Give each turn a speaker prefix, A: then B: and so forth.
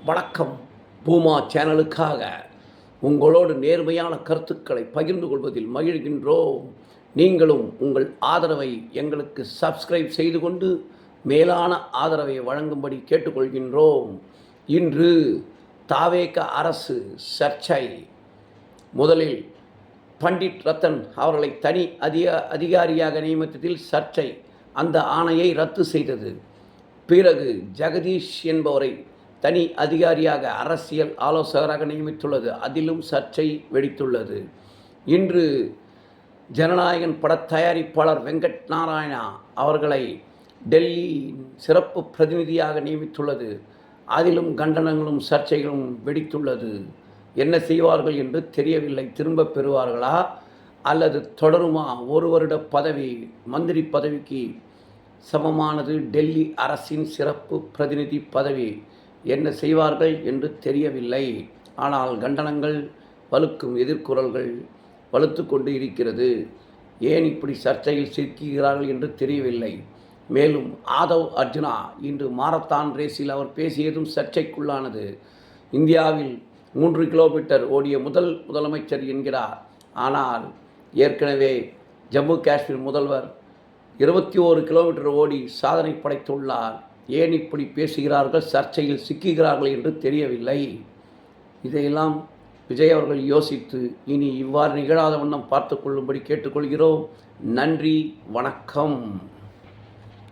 A: வணக்கம். பூமா சேனலுக்காக உங்களோடு நேர்மையான கருத்துக்களை பகிர்ந்து கொள்வதில் மகிழ்கின்றோம். நீங்களும் உங்கள் ஆதரவை எங்களுக்கு சப்ஸ்கிரைப் செய்து கொண்டு மேலான ஆதரவை வழங்கும்படி கேட்டுக்கொள்கின்றோம். இன்று தாவேக அரசு சர்ச்சை. முதலில் பண்டிட் ரத்தன் அவர்களை தனி அதிகாரியாக நியமித்ததில் சர்ச்சை. அந்த ஆணையை ரத்து செய்தது. பிறகு ஜெகதீஷ் என்பவரை தனி அதிகாரியாக அரசியல் ஆலோசகராக நியமித்துள்ளது. அதிலும் சர்ச்சை வெடித்துள்ளது. இன்று ஜனநாயகன் பட தயாரிப்பாளர் வெங்கட் நாராயணா அவர்களை டெல்லி சிறப்பு பிரதிநிதியாக நியமித்துள்ளது. அதிலும் கண்டனங்களும் சர்ச்சைகளும் வெடித்துள்ளது. என்ன செய்வார்கள் என்று தெரியவில்லை. திரும்ப பெறுவார்களா அல்லது தொடருமா? ஒரு வருட பதவி, மந்திரி பதவிக்கு சமமானது டெல்லி அரசின் சிறப்பு பிரதிநிதி பதவி. என்ன செய்வார்கள் என்று தெரியவில்லை. ஆனால் கண்டனங்கள் வலுக்கும் எதிர்குரல்கள் வலுத்து கொண்டு இருக்கிறது. ஏன் இப்படி சர்ச்சையில் சிக்குகிறார்கள் என்று தெரியவில்லை. மேலும் ஆதவ் அர்ஜுனா இன்று மாரத்தான் ரேஸில் அவர் பேசியதும் சர்ச்சைக்குள்ளானது. இந்தியாவில் 3 கிலோமீட்டர் ஓடிய முதலமைச்சர் என்கிறார். ஆனால் ஏற்கனவே ஜம்மு காஷ்மீர் முதல்வர் 21 கிலோமீட்டர் ஓடி சாதனை படைத்துள்ளார். ஏன் இப்படி பேசுகிறார்கள், சர்ச்சையில் சிக்குகிறார்கள் என்று தெரியவில்லை. இதையெல்லாம் விஜய் அவர்கள் யோசித்து இனி இவ்வாறு நிகழாத வண்ணம் பார்த்து கொள்ளும்படி கேட்டுக்கொள்கிறோம். நன்றி, வணக்கம்.